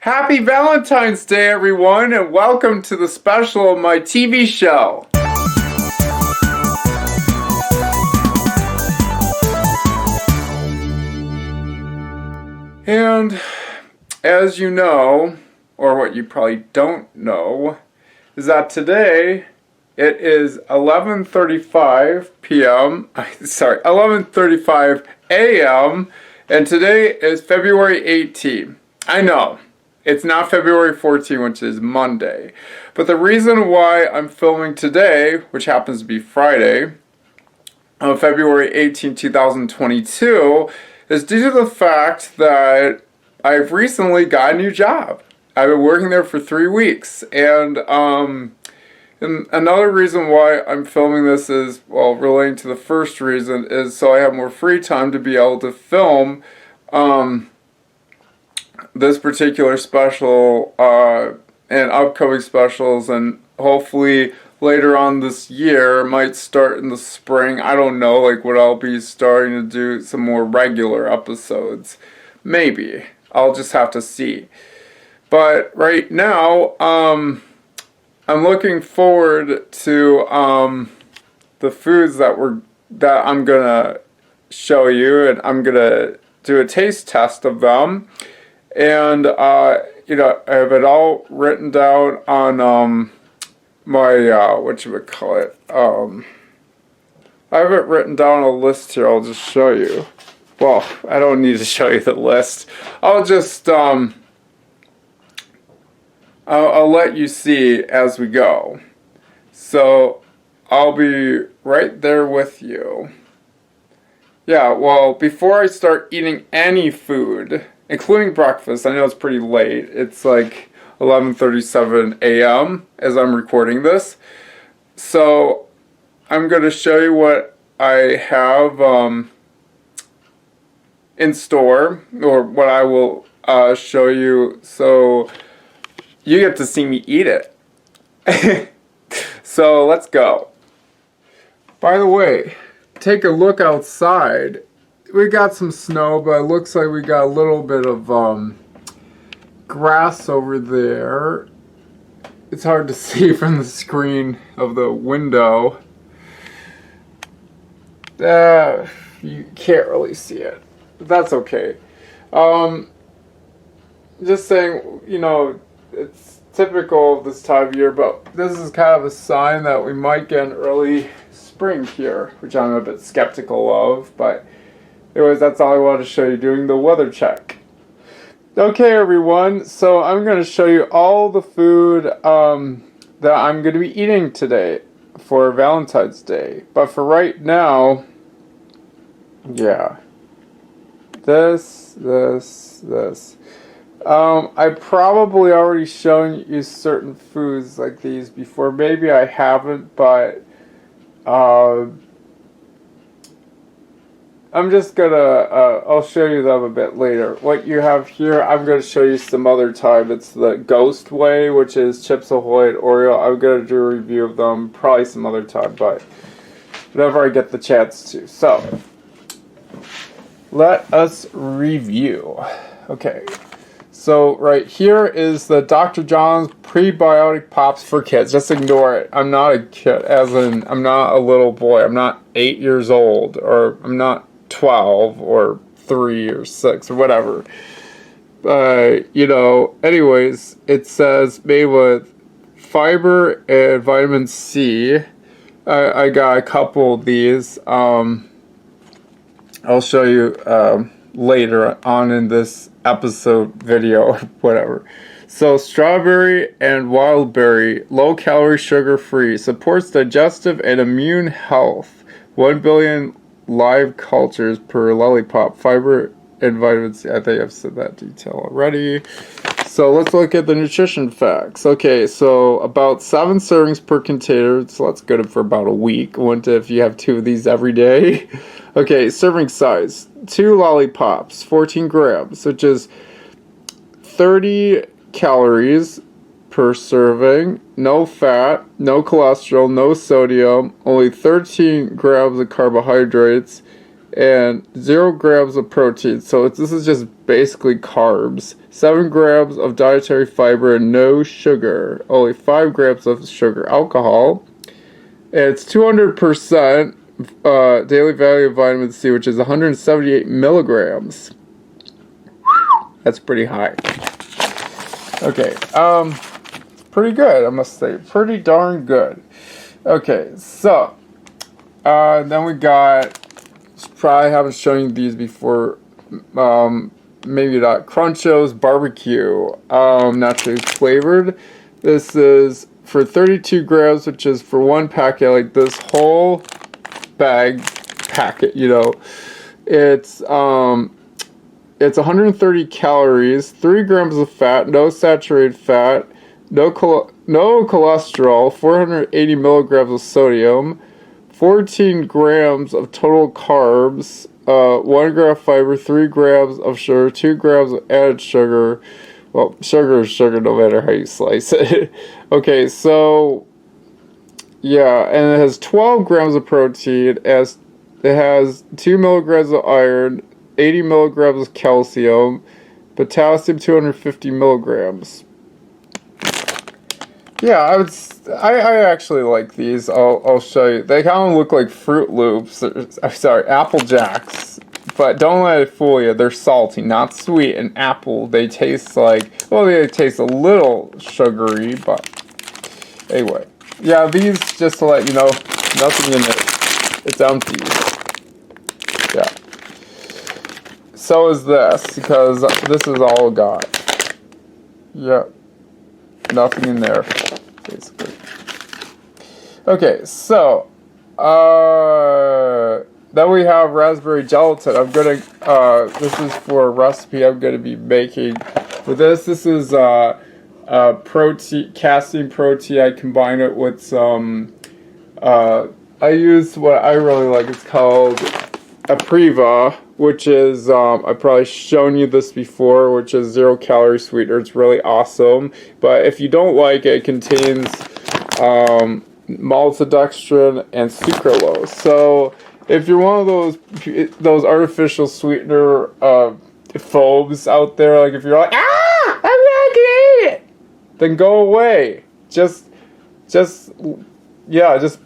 Happy Valentine's Day, everyone, and welcome to the special of my TV show. And as you know, or what you probably don't know, is that today it is 11:35 p.m. Sorry, 11:35 a.m. and today is February 18th. I know, it's not February 14th, which is Monday. But the reason why I'm filming today, which happens to be Friday, on February 18, 2022, is due to the fact that I've recently got a new job. I've been working there for 3 weeks, and another reason why I'm filming this is, well, relating to the first reason, is so I have more free time to be able to film this particular special and upcoming specials, and hopefully later on this year, might start in the spring. I don't know, like, when I'll be starting to do some more regular episodes. Maybe. I'll just have to see. But right now, I'm looking forward to the foods that I'm gonna show you, and I'm gonna do a taste test of them. And I have it all written down on my whatchamacallit. I have it written down on a list here. I'll just show you. Well, I don't need to show you the list. I'll just I'll let you see as we go. So I'll be right there with you. Yeah, well, before I start eating any food, including breakfast, I know it's pretty late. It's like 11:37 a.m. as I'm recording this. So I'm going to show you what I have in store, or what I will show you, so you get to see me eat it. So let's go. By the way, take a look outside. We got some snow, but it looks like we got a little bit of grass over there. It's hard to see from the screen of the window. You can't really see it. But that's okay. Just saying, it's typical of this time of year, but this is kind of a sign that we might get an early spring here, which I'm a bit skeptical of, but anyways, that's all I wanted to show you doing the weather check. Okay, everyone, so I'm going to show you all the food that I'm going to be eating today for Valentine's Day. But for right now, yeah, this. I probably already shown you certain foods like these before. Maybe I haven't, but I'm just gonna, I'll show you them a bit later. What you have here, I'm gonna show you some other time. It's the Ghost Way, which is Chips Ahoy and Oreo. I'm gonna do a review of them probably some other time, but whenever I get the chance to. So, let us review. Okay, so right here is the Dr. John's Prebiotic Pops for Kids. Just ignore it. I'm not a kid, as in, I'm not a little boy. I'm not 8 years old, or I'm not 12 or 3 or 6 or whatever. Anyways, it says made with fiber and vitamin C. I got a couple of these. I'll show you later on in this episode video or whatever. So strawberry and wild berry, low calorie, sugar free, supports digestive and immune health. 1 billion live cultures per lollipop, fiber and vitamin C. I think I've said that detail already. So let's look at the nutrition facts. Okay, so about 7 servings per container, so that's good for about a week. Wonder if you have 2 of these every day. Okay, serving size, 2 lollipops, 14 grams, which is 30 calories per serving, no fat, no cholesterol, no sodium, only 13 grams of carbohydrates, and 0 grams of protein. So this is just basically carbs. 7 grams of dietary fiber and no sugar. Only 5 grams of sugar. Alcohol. And it's 200% daily value of vitamin C, which is 178 milligrams. That's pretty high. Okay, pretty good, I must say. Pretty darn good. Okay, so, then we got, probably haven't shown you these before, maybe not, Crunchos Barbecue, naturally flavored. This is for 32 grams, which is for one packet, like this whole packet, you know. It's 130 calories, 3 grams of fat, no saturated fat, no cholesterol, 480 milligrams of sodium, 14 grams of total carbs, 1 gram of fiber, 3 grams of sugar, 2 grams of added sugar. Well, sugar is sugar no matter how you slice it. Okay, so, yeah, and it has 12 grams of protein, it has 2 milligrams of iron, 80 milligrams of calcium, potassium 250 milligrams. Yeah, I actually like these. I'll show you. They kind of look like Fruit Loops. Sorry, Apple Jacks. But don't let it fool you. They're salty, not sweet. And apple, they taste like, well, they taste a little sugary, but anyway. Yeah, these, just to let you know, nothing in it. It's empty. Yeah. So is this, because this is all got. Yep. Nothing in there, basically. Okay, so, then we have raspberry gelatin. I'm gonna, this is for a recipe I'm gonna be making. For this is, casein protein. I combine it with some, I use what I really like. It's called Apriva, which is, I've probably shown you this before, which is 0 calorie sweetener. It's really awesome. But if you don't like it, it contains maltodextrin and sucralose. So if you're one of those artificial sweetener phobes out there, like if you're like, I'm not gonna eat it, then go away. Just buzz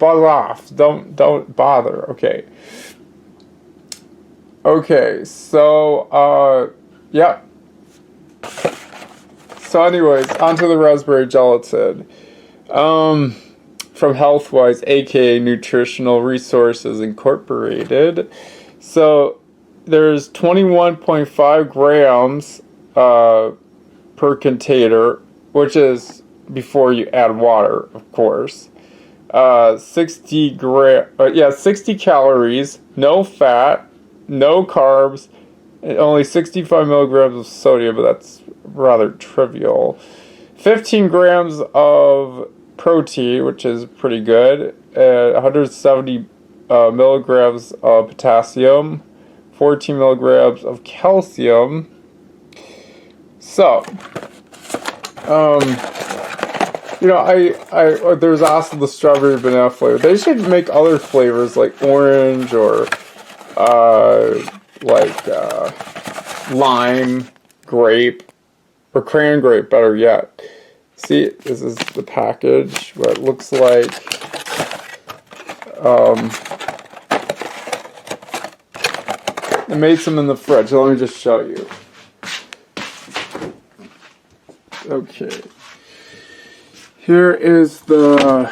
off. Don't bother. Okay. Okay, so, yeah. So anyways, onto the raspberry gelatin. From Healthwise, aka Nutritional Resources Incorporated. So, there's 21.5 grams, per container, which is before you add water, of course. 60 calories, no fat, no carbs, and only 65 milligrams of sodium, but that's rather trivial. 15 grams of protein, which is pretty good, 170 milligrams of potassium, 14 milligrams of calcium. So, you know, I there's also the strawberry banana flavor. They should make other flavors like orange or lime, grape, or cran grape, better yet. See, this is the package, what it looks like. I made some in the fridge, so let me just show you. Okay. Here is the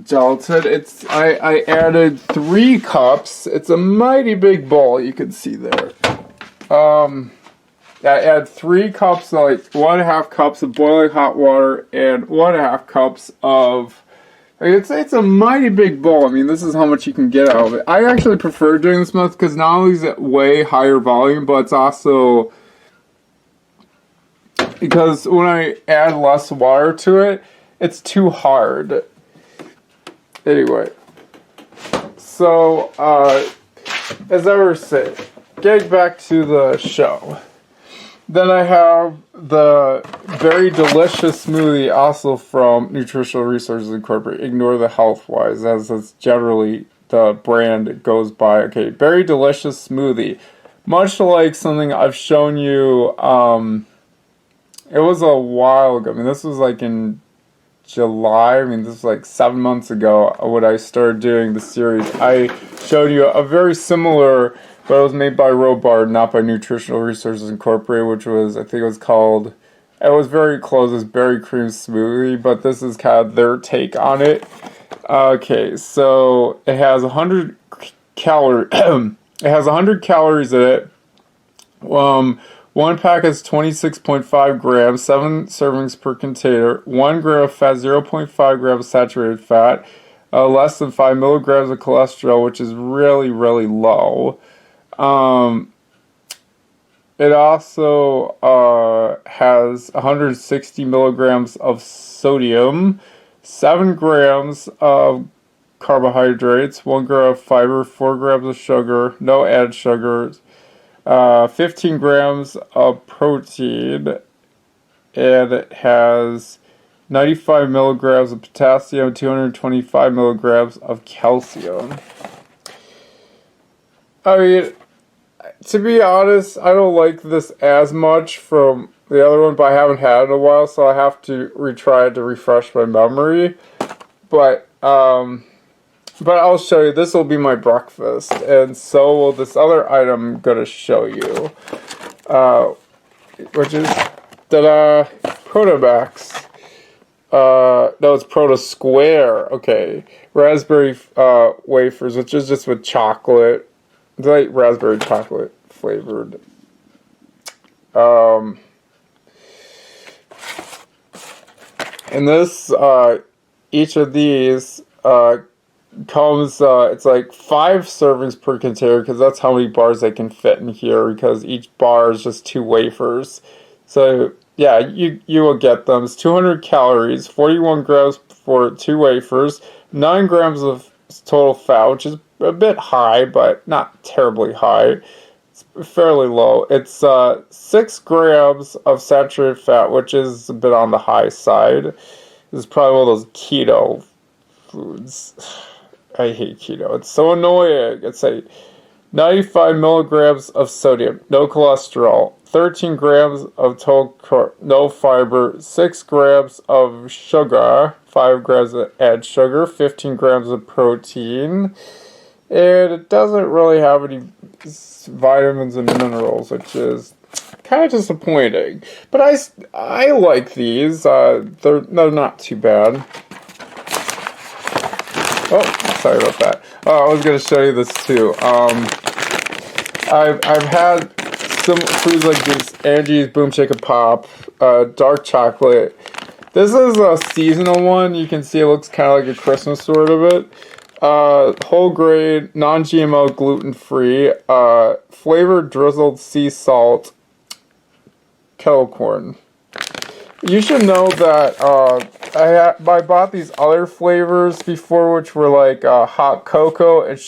gelatin. I added 3 cups. It's a mighty big bowl, you can see there. I add 3 cups, like 1.5 cups of boiling hot water and 1.5 cups of, it's a mighty big bowl. I mean, this is how much you can get out of it. I actually prefer doing this method because not only is it way higher volume, but it's also, because when I add less water to it, it's too hard. Anyway, so, as I was saying, getting back to the show. Then I have the very delicious smoothie, also from Nutritional Resources Incorporated. Ignore the Healthwise, as it's generally the brand it goes by. Okay, Berry Delicious Smoothie. Much like something I've shown you, it was a while ago. I mean, this was like in July. I mean, this was like 7 months ago when I started doing the series. I showed you a very similar, but it was made by Robart, not by Nutritional Resources Incorporated, which was, I think it was called, it was very close as Berry Cream Smoothie, but this is kind of their take on it. Okay, so it has 100 calories. It has 100 calories in it. One pack is 26.5 grams, 7 servings per container, 1 gram of fat, 0.5 grams of saturated fat, less than 5 milligrams of cholesterol, which is really, really low. It also has 160 milligrams of sodium, 7 grams of carbohydrates, 1 gram of fiber, 4 grams of sugar, no added sugars, 15 grams of protein, and it has 95 milligrams of potassium, 225 milligrams of calcium. I mean, to be honest, I don't like this as much from the other one, but I haven't had it in a while, so I have to retry it to refresh my memory. But I'll show you. This will be my breakfast, and so will this other item I'm going to show you, which is Protomax. No, it's Proto Square. Okay, raspberry wafers, which is just with chocolate. It's like raspberry chocolate flavored. And this, each of these comes, it's like 5 servings per container, because that's how many bars they can fit in here, because each bar is just 2 wafers. So yeah, you will get them. It's 200 calories, 41 grams for 2 wafers, 9 grams of total fat, which is a bit high, but not terribly high. It's fairly low. It's 6 grams of saturated fat, which is a bit on the high side. This is probably one of those keto foods. I hate keto. It's so annoying. It's like 95 milligrams of sodium, no cholesterol, 13 grams of total no fiber, 6 grams of sugar, 5 grams of added sugar, 15 grams of protein, and it doesn't really have any vitamins and minerals, which is kind of disappointing. But I like these. They're not too bad. Oh, sorry about that. I was going to show you this too. I've had some foods like this, Angie's Boom Shake and Pop, dark chocolate. This is a seasonal one. You can see it looks kind of like a Christmas sort of it. Whole grain, non-GMO, gluten-free, flavored drizzled sea salt, kettle corn. You should know that I bought these other flavors before, which were like hot cocoa and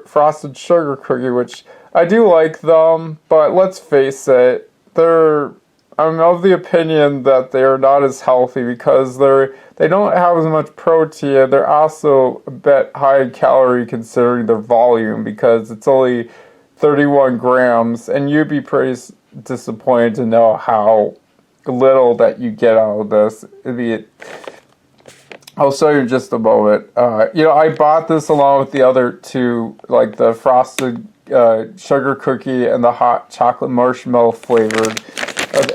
frosted sugar cookie, which I do like them, but let's face it, I'm of the opinion that they are not as healthy because they don't have as much protein. They're also a bit high in calorie considering their volume, because it's only 31 grams, and you'd be pretty disappointed to know how little that you get out of this. I'll show you in just a moment. I bought this along with the other two, like the frosted sugar cookie and the hot chocolate marshmallow flavored.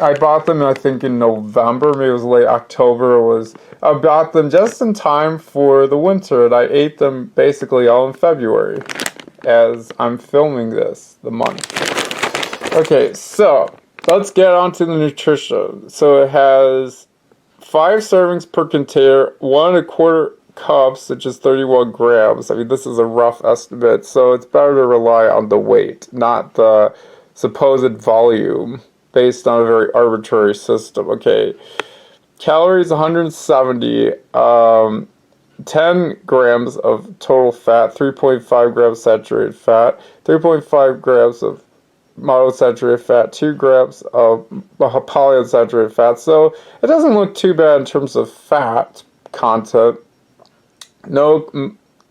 I bought them, I think, in November. Maybe it was late October. I bought them just in time for the winter, and I ate them basically all in February, as I'm filming this, the month. Okay, so let's get on to the nutrition. So it has 5 servings per container, 1¼ cups, which is 31 grams. I mean, this is a rough estimate, so it's better to rely on the weight, not the supposed volume, based on a very arbitrary system. Okay, calories 170, 10 grams of total fat, 3.5 grams saturated fat, 3.5 grams of monounsaturated fat, 2 grams of polyunsaturated fat. So it doesn't look too bad in terms of fat content. No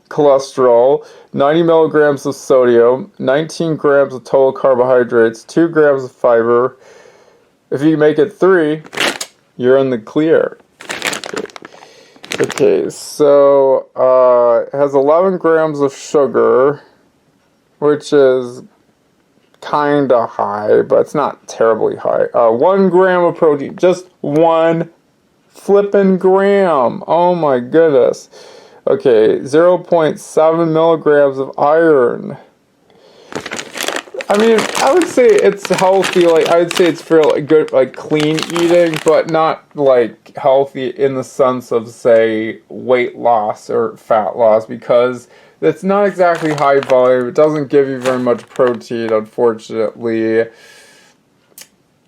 cholesterol, 90 milligrams of sodium, 19 grams of total carbohydrates, 2 grams of fiber. If you make it 3, you're in the clear. Okay, so it has 11 grams of sugar, which is kind of high, but it's not terribly high. 1 gram of protein, just 1 flippin' gram. Oh my goodness. Okay, 0.7 milligrams of iron. I mean, I would say it's healthy. Like, I would say it's fairly good, like clean eating, but not like healthy in the sense of, say, weight loss or fat loss, because it's not exactly high volume. It doesn't give you very much protein, unfortunately.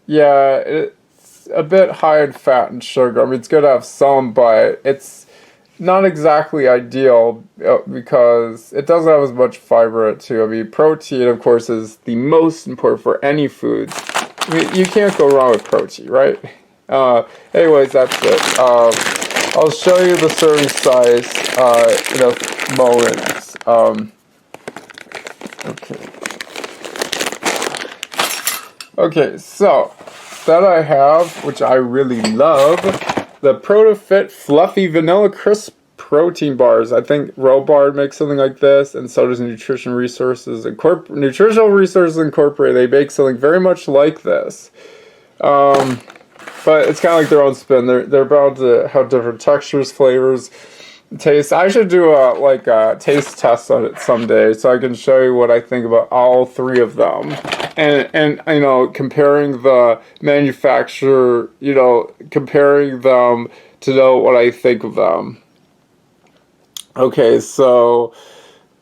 Yeah, it's a bit high in fat and sugar. I mean, it's good to have some, but it's not exactly ideal because it doesn't have as much fiber in it too. I mean, protein, of course, is the most important for any foods. I mean, you can't go wrong with protein, right? Anyways, that's it. I'll show you the serving size in a moment. Okay, so that I have, which I really love, the ProtoFit Fluffy Vanilla Crisp Protein Bars. I think Robard makes something like this, and so does Nutritional Resources Incorporated. They make something very much like this. But it's kind of like their own spin. They're about to have different textures, flavors, taste. I should do a taste test on it someday, so I can show you what I think about all 3 of them, and you know, comparing the manufacturer, you know, comparing them to know what I think of them. Okay, so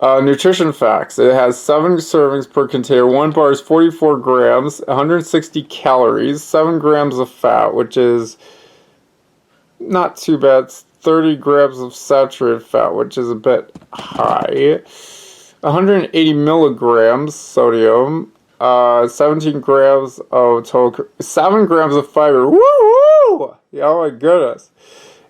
nutrition facts. It has 7 servings per container. 1 bar is 44 grams, 160 calories, 7 grams of fat, which is not too bad. It's 30 grams of saturated fat, which is a bit high. 180 milligrams sodium. 17 grams of total. 7 grams of fiber. Woo! Yeah, oh my goodness.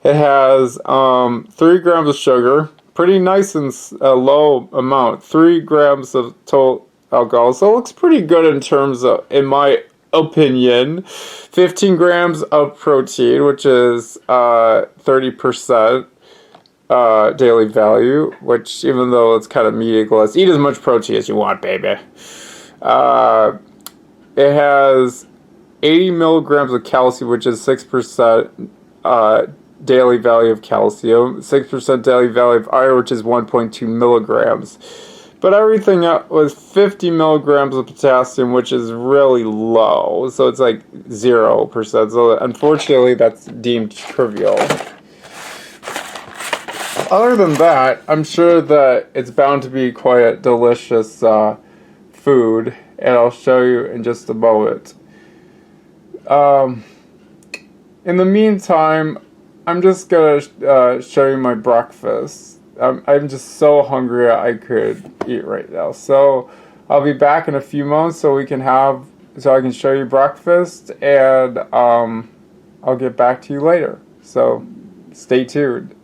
It has 3 grams of sugar. Pretty nice and low amount. 3 grams of total alcohol. So it looks pretty good in terms of, in my opinion. 15 grams of protein, which is 30% daily value, which, even though it's kind of meaningless, eat as much protein as you want, baby. It has 80 milligrams of calcium, which is 6% daily value of calcium, 6% daily value of iron, which is 1.2 milligrams. But everything up was 50 milligrams of potassium, which is really low. So it's like 0%. So unfortunately, that's deemed trivial. Other than that, I'm sure that it's bound to be quite a delicious food. And I'll show you in just a moment. In the meantime, I'm just going to show you my breakfast. I'm just so hungry I could eat right now. So I'll be back in a few moments so I can show you breakfast, and I'll get back to you later. So stay tuned.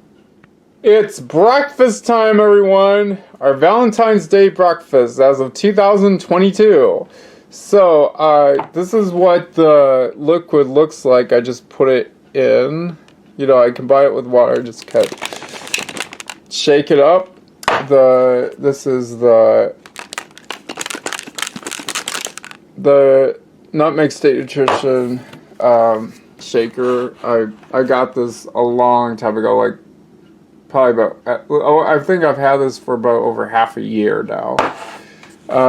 It's breakfast time, everyone. Our Valentine's Day breakfast as of 2022. So this is what the liquid looks like. I just put it in. You know, I combine it with water. Just kind of shake it up. This is the Nutmeg State Nutrition shaker. I got this a long time ago, like probably about. I think I've had this for about over half a year now.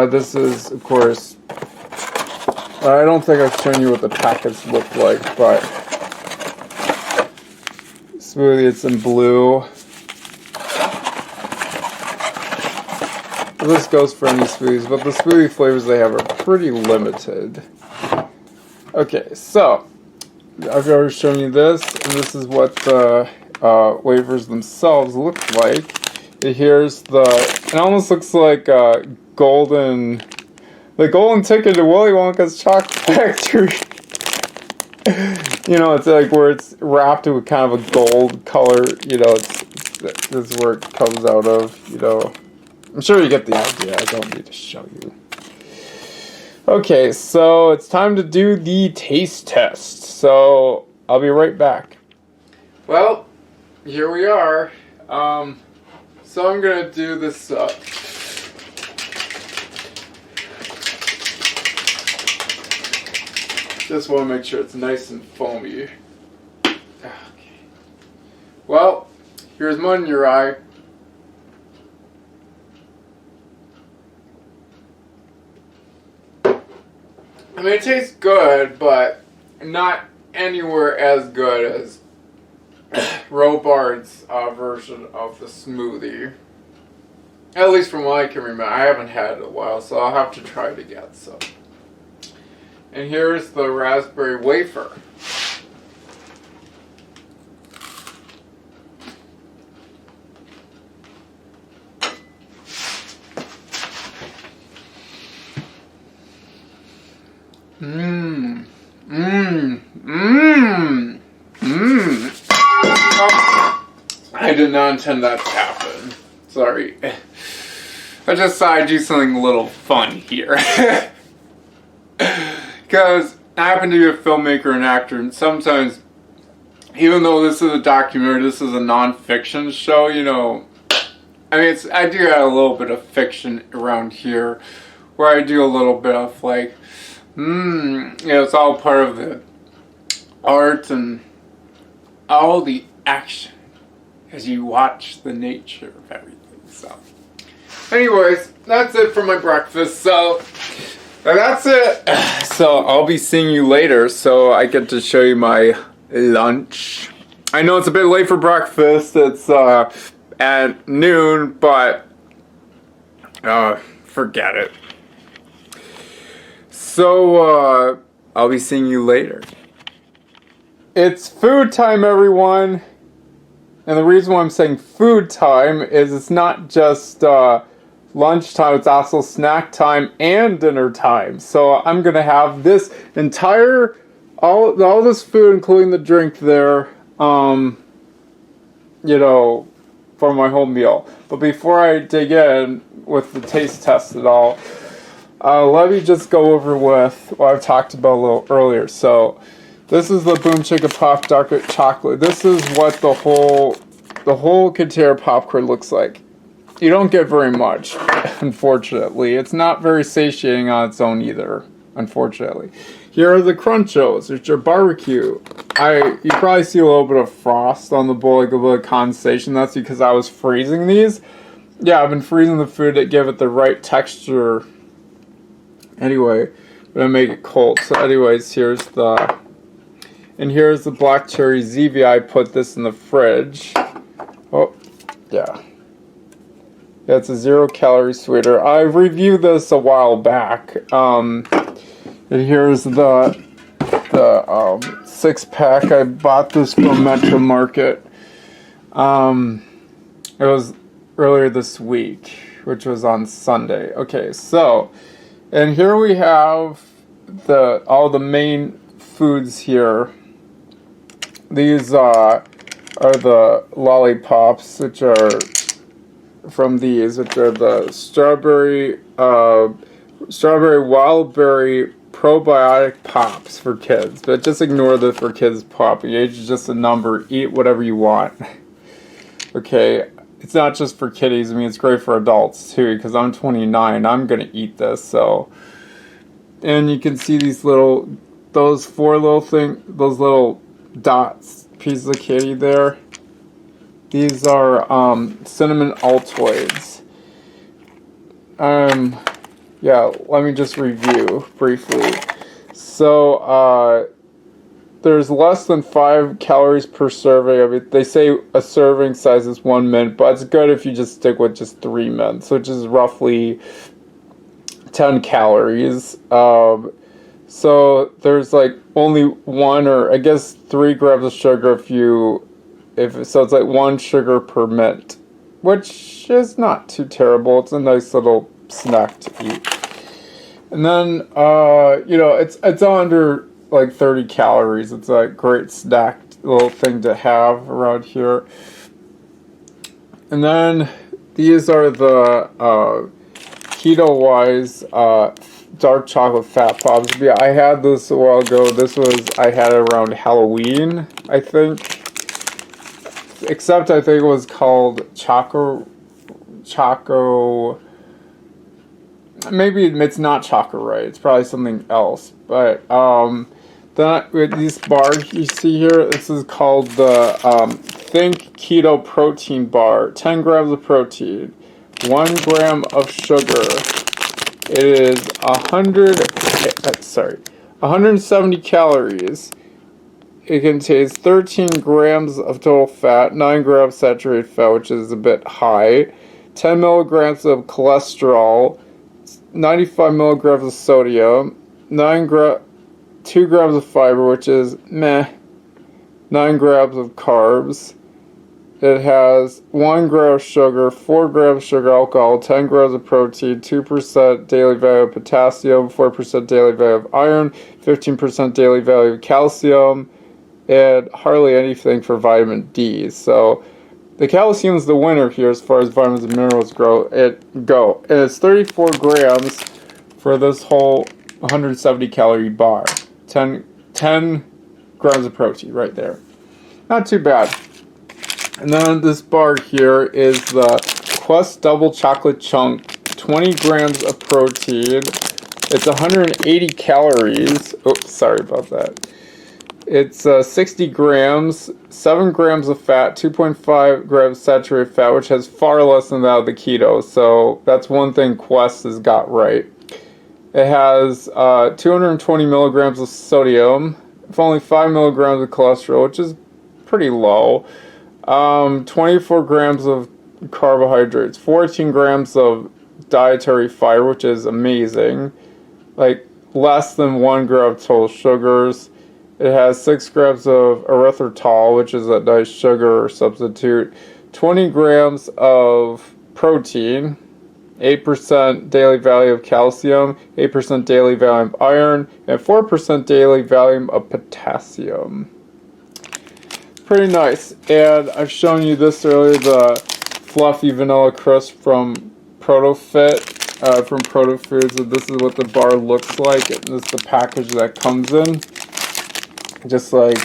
This is, of course, I don't think I've shown you what the packets look like, but smoothie, it's in blue. This goes for any smoothies, but the smoothie flavors they have are pretty limited. Okay, so I've already shown you this, and this is what the wafers themselves look like. Here's it almost looks like the golden ticket to Willy Wonka's Chocolate Factory. You know, it's like where it's wrapped with kind of a gold color. You know, it's This is where it comes out of, you know. I'm sure you get the idea. I don't need to show you. Okay, so it's time to do the taste test. So I'll be right back. Well, here we are. So I'm gonna do this. Just want to make sure it's nice and foamy. Okay. Well, here's one in your eye. I mean, it tastes good, but not anywhere as good as Robart's version of the smoothie. At least from what I can remember. I haven't had it in a while, so I'll have to try it again. So, and here's the raspberry wafer. Mmm. Mmm. Mmm. Mmm. I did not intend that to happen. Sorry. I just thought I'd do something a little fun here. Because I happen to be a filmmaker and actor, and sometimes, even though this is a documentary, this is a non-fiction show, you know, I mean, I do have a little bit of fiction around here, where I do a little bit of, like, you know, it's all part of the art and all the action as you watch the nature of everything. So, anyways, that's it for my breakfast. So, that's it. So, I'll be seeing you later. So, I get to show you my lunch. I know it's a bit late for breakfast. It's at noon, but forget it. So, I'll be seeing you later. It's food time, everyone. And the reason why I'm saying food time is it's not just lunchtime, it's also snack time and dinner time. So I'm going to have this entire, all this food, including the drink there, you know, for my whole meal. But before I dig in with the taste test and all, let me just go over with what I've talked about a little earlier. So, this is the Boom Chicka Pop Dark Chocolate. This is what the whole container of popcorn looks like. You don't get very much, unfortunately. It's not very satiating on its own either, unfortunately. Here are the Crunchos, which are barbecue. You probably see a little bit of frost on the bowl, like a little condensation. That's because I was freezing these. Yeah, I've been freezing the food to give it the right texture. Anyway, I'm gonna make it cold. So anyways, here's the black cherry Zevia. I put this in the fridge. Oh, yeah. Yeah, it's a 0-calorie sweetener. I reviewed this a while back. And here's the 6-pack. I bought this from Metro Market. It was earlier this week, which was on Sunday. Okay, so, and here we have all the main foods here. These are the lollipops, which are from these, which are the strawberry wildberry probiotic pops for kids. But just ignore the for kids pop. Your age is just a number. Eat whatever you want. Okay, it's not just for kiddies. I mean, it's great for adults too. Because I'm 29, I'm gonna eat this. So, and you can see these those little dots, pieces of candy there. These are cinnamon Altoids. Yeah, let me just review briefly. So, there's less than 5 calories per serving. I mean, they say a serving size is 1 mint, but it's good if you just stick with just 3 mints, which is roughly 10 calories. So there's like only 1 or I guess 3 grams of sugar so it's like 1 sugar per mint, which is not too terrible. It's a nice little snack to eat. And then, you know, it's under like 30 calories. It's a great snack little thing to have around here. And then these are the keto-wise dark chocolate fat pops. Yeah, I had this a while ago. I had it around Halloween, I think. Except I think it was called Choco. Maybe it's not Choco, right? It's probably something else. But then with this bar you see here, this is called the Think Keto Protein Bar. 10 grams of protein, 1 gram of sugar. It is 170 calories. It contains 13 grams of total fat, 9 grams saturated fat, which is a bit high, 10 milligrams of cholesterol, 95 milligrams of sodium, 2 grams of fiber, which is meh, 9 grams of carbs. It has 1 gram of sugar, 4 grams of sugar alcohol, 10 grams of protein, 2% daily value of potassium, 4% daily value of iron, 15% daily value of calcium, and hardly anything for vitamin D. So the calcium is the winner here as far as vitamins and minerals go. And it's 34 grams for this whole 170 calorie bar. 10 grams of protein right there. Not too bad. And then this bar here is the Quest Double Chocolate Chunk, 20 grams of protein. It's 180 calories. Oops, sorry about that. It's 60 grams, 7 grams of fat, 2.5 grams saturated fat, which has far less than that of the keto. So that's one thing Quest has got right. It has 220 milligrams of sodium, only 5 milligrams of cholesterol, which is pretty low. 24 grams of carbohydrates, 14 grams of dietary fiber, which is amazing. Like less than 1 gram of total sugars. It has 6 grams of erythritol, which is a nice sugar substitute. 20 grams of protein. 8% daily value of calcium, 8% daily value of iron, and 4% daily value of potassium. Pretty nice. And I've shown you this earlier, the fluffy vanilla crisp from ProtoFit, from Proto Foods, and this is what the bar looks like, and this is the package that comes in. Just like,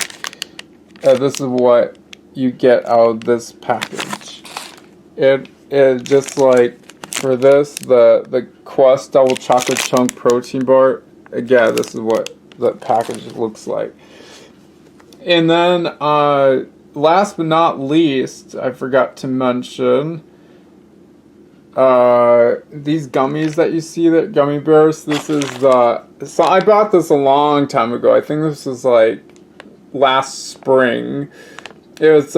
this is what you get out of this package. It just like, for this, the Quest Double Chocolate Chunk Protein Bar, again, this is what the package looks like. And then, last but not least, I forgot to mention, these gummies that you see, that gummy bears. This is so I bought this a long time ago. I think this was like last spring. It was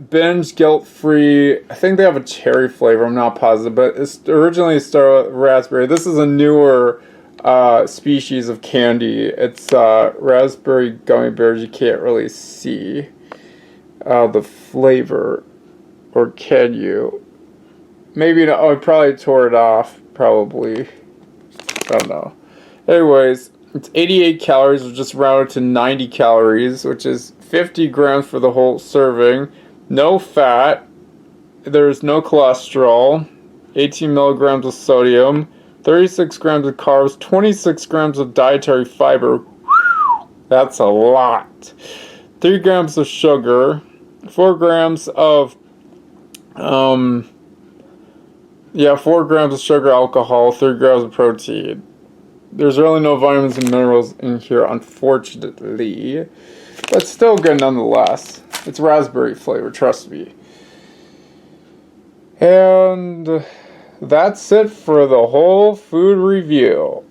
binge guilt-free. I think they have a cherry flavor. I'm not positive, but it's originally started with raspberry. This is a newer species of candy. It's raspberry gummy bears. You can't really see the flavor, or can you? Maybe not. Oh, I probably tore it off. Probably. I don't know. Anyways, it's 88 calories, which just rounded to 90 calories, which is 50 grams for the whole serving. No fat. There's no cholesterol. 18 milligrams of sodium. 36 grams of carbs. 26 grams of dietary fiber. That's a lot. 3 grams of sugar. 4 grams of 4 grams of sugar alcohol, 3 grams of protein. There's really no vitamins and minerals in here, unfortunately. But still good nonetheless. It's raspberry flavor, trust me. And that's it for the whole food review.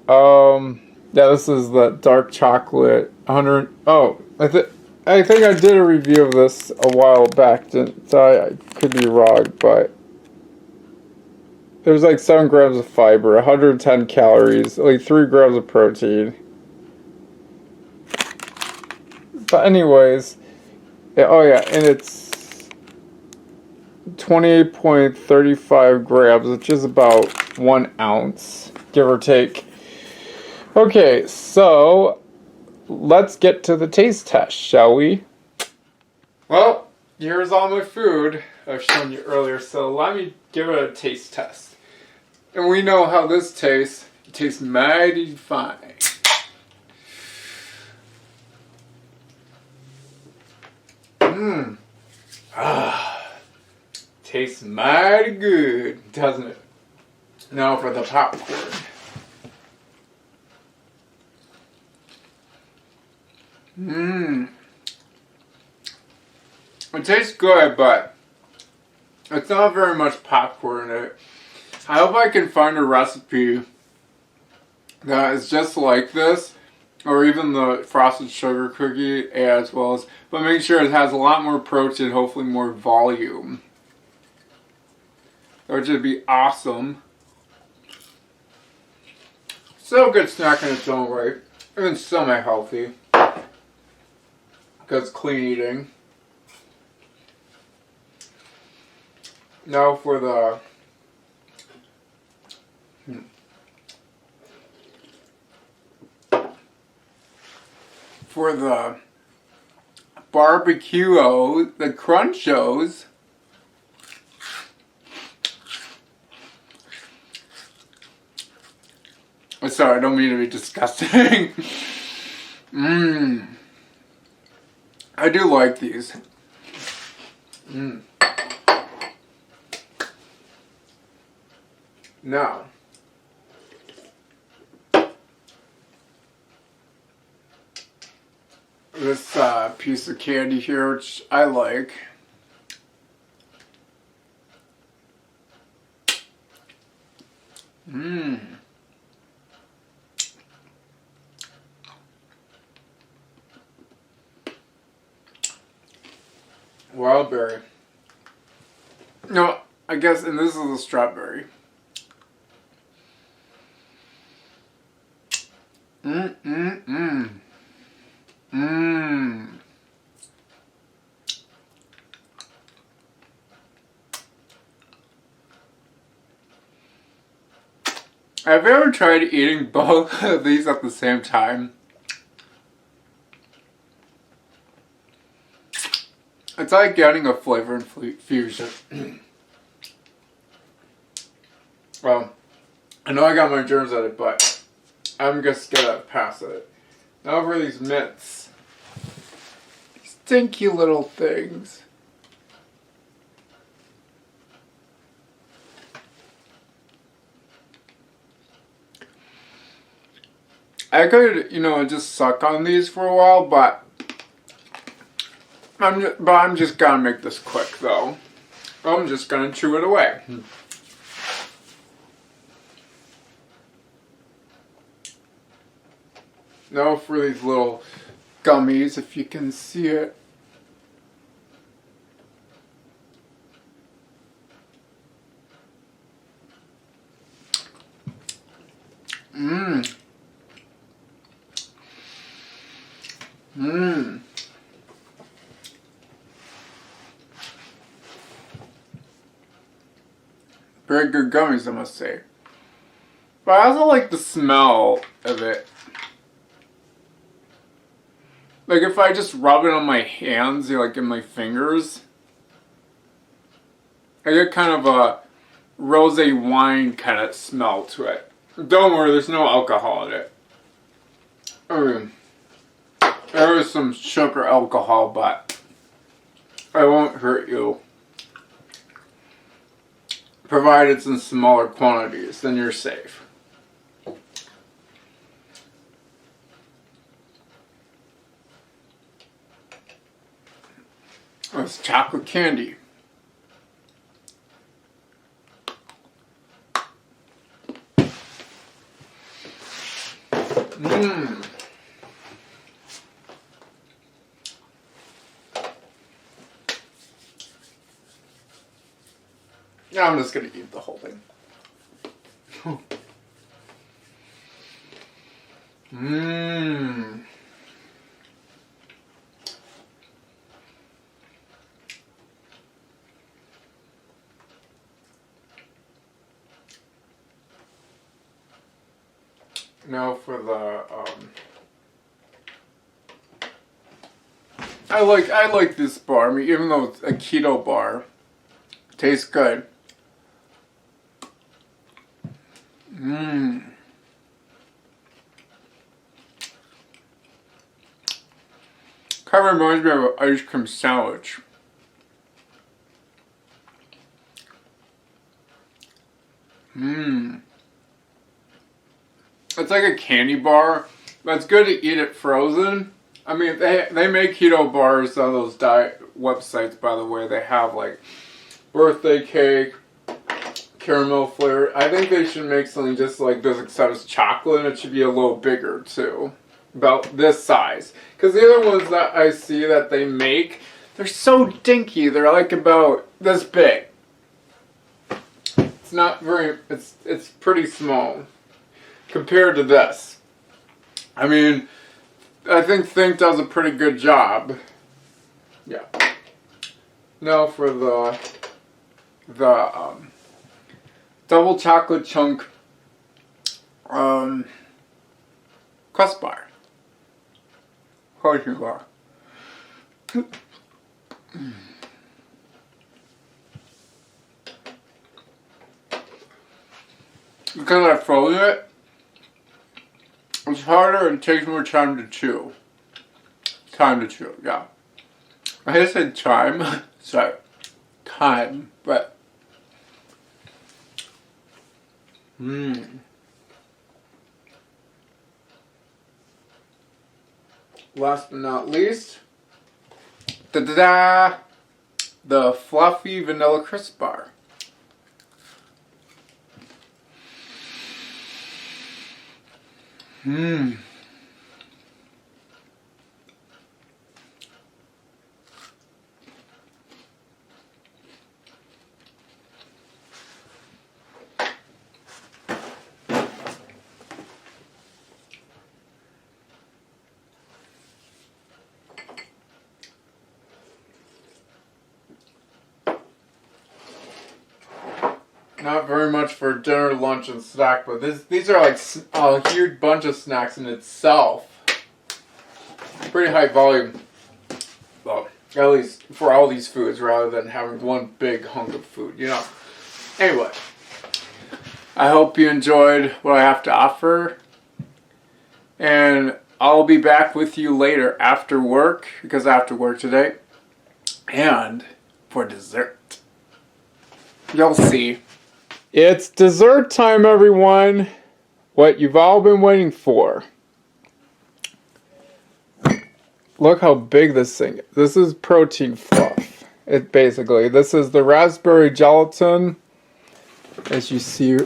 Yeah, this is the dark chocolate 100. Oh, I think I did a review of this a while back. So I could be wrong, but there's like 7 grams of fiber, 110 calories, like 3 grams of protein. But anyways, and it's 28.35 grams, which is about 1 ounce, give or take. Okay, so let's get to the taste test, shall we? Well, here's all my food I've shown you earlier, so let me give it a taste test. And we know how this tastes. It tastes mighty fine. Mmm. Ah. Tastes mighty good, doesn't it? Now for the popcorn. Mmm. It tastes good, but it's not very much popcorn in it. I hope I can find a recipe that is just like this, or even the frosted sugar cookie as well as, but make sure it has a lot more protein, hopefully more volume. Which would be awesome. So good snack in its own way, and semi-healthy, because clean eating. Now for the barbecue, the crunchos. Oh, sorry, I don't mean to be disgusting. Mmm. I do like these. Mmm. Now, this piece of candy here, which I like. Mmm. Wild berry. No, I guess, and this is a strawberry. Mmm. Have you ever tried eating both of these at the same time? It's like getting a flavor infusion. Well, I know I got my germs at it, but I'm just gonna pass it. Now for these mints. Stinky little things. I could, just suck on these for a while, but I'm just gonna make this quick though. I'm just gonna chew it away. Now for these little gummies, if you can see it. Mmm. Mmm. Very good gummies, I must say. But I also like the smell of it. Like if I just rub it on my hands, like in my fingers, I get kind of a rosé wine kind of smell to it. Don't worry, there's no alcohol in it. I mean, there is some sugar alcohol, but it won't hurt you. Provided it's in smaller quantities, then you're safe. It's chocolate candy. Mmm. Yeah, I'm just gonna eat the whole thing. Mmm. Now for the I like this bar. I mean, even though it's a keto bar, it tastes good. Mmm. Kind of reminds me of an ice cream sandwich. Mmm. It's like a candy bar, but it's good to eat it frozen. I mean, they make keto bars on those diet websites, by the way. They have like birthday cake, caramel flavor. I think they should make something just like this, except it's chocolate, and it should be a little bigger too. About this size. Because the other ones that I see that they make, they're so dinky. They're like about this big. It's not very, it's pretty small compared to this. I mean, I think does a pretty good job. Yeah. Now for the double chocolate chunk crust bar. Protein bar. Because I froze it, it's harder and takes more time to chew. Yeah. I just said time. Sorry. Time, but last but not least, the fluffy vanilla crisp bar. Not very much for dinner, lunch, and snack, but these are like a huge bunch of snacks in itself. Pretty high volume. Well, at least for all these foods, rather than having one big hunk of food, you know. Anyway, I hope you enjoyed what I have to offer, and I'll be back with you later after work, because I have to work today, and for dessert. You'll see. It's dessert time, everyone. What you've all been waiting for. Look how big this thing is. This is protein fluff. This is the raspberry gelatin, as you see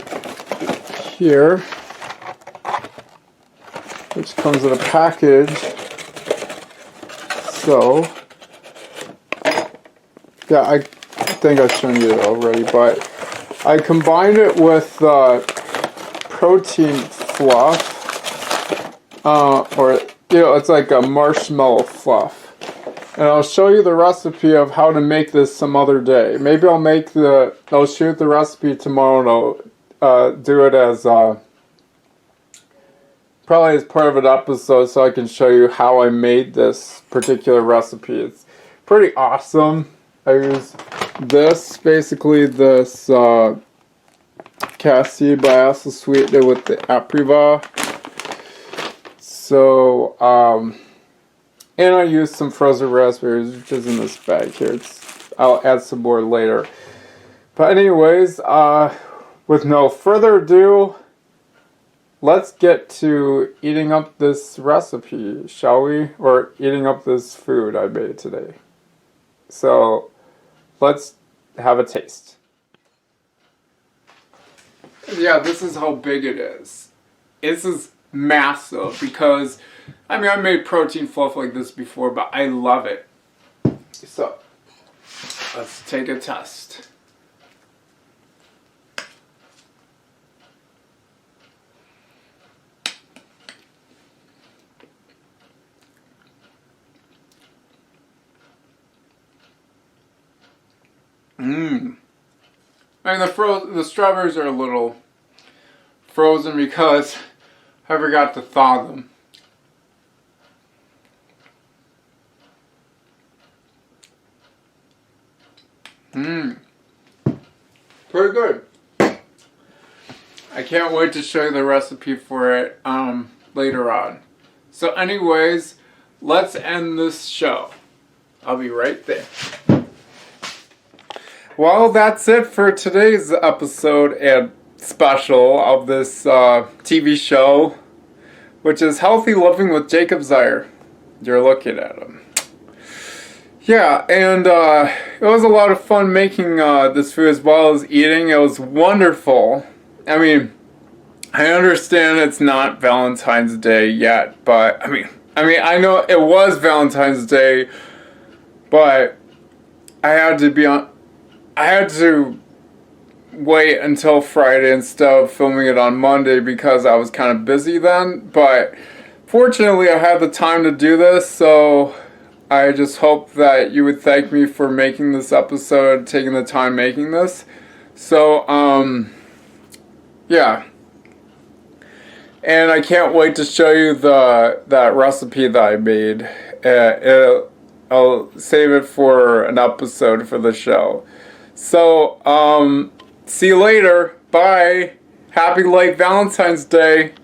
here, which comes in a package. So, yeah, I think I've shown you it already, but I combined it with protein fluff, or it's like a marshmallow fluff. And I'll show you the recipe of how to make this some other day. Maybe I'll shoot the recipe tomorrow and I'll do it as probably as part of an episode, so I can show you how I made this particular recipe. It's pretty awesome. I use this cassie, but I also sweetened it with the apriva. So, and I used some frozen raspberries, which is in this bag here. I'll add some more later. But anyways, with no further ado, let's get to eating up this recipe, shall we? Or eating up this food I made today. So, let's have a taste. Yeah, this is how big it is. This is massive because, I mean, I made protein fluff like this before, but I love it. So, let's take a test. And the strawberries are a little frozen because I forgot to thaw them. Pretty good. I can't wait to show you the recipe for it later on. So anyways, let's end this show. I'll be right there. Well, that's it for today's episode and special of this TV show, which is Healthy Living with Jacob Zeier. You're looking at him. Yeah, and it was a lot of fun making this food as well as eating. It was wonderful. I mean, I understand it's not Valentine's Day yet, but I mean, I know it was Valentine's Day, but I had to wait until Friday instead of filming it on Monday because I was kind of busy then. But fortunately, I had the time to do this, so I just hope that you would thank me for making this episode, taking the time making this. So, yeah. And I can't wait to show you that recipe that I made. I'll save it for an episode for the show. So, see you later. Bye. Happy late Valentine's Day.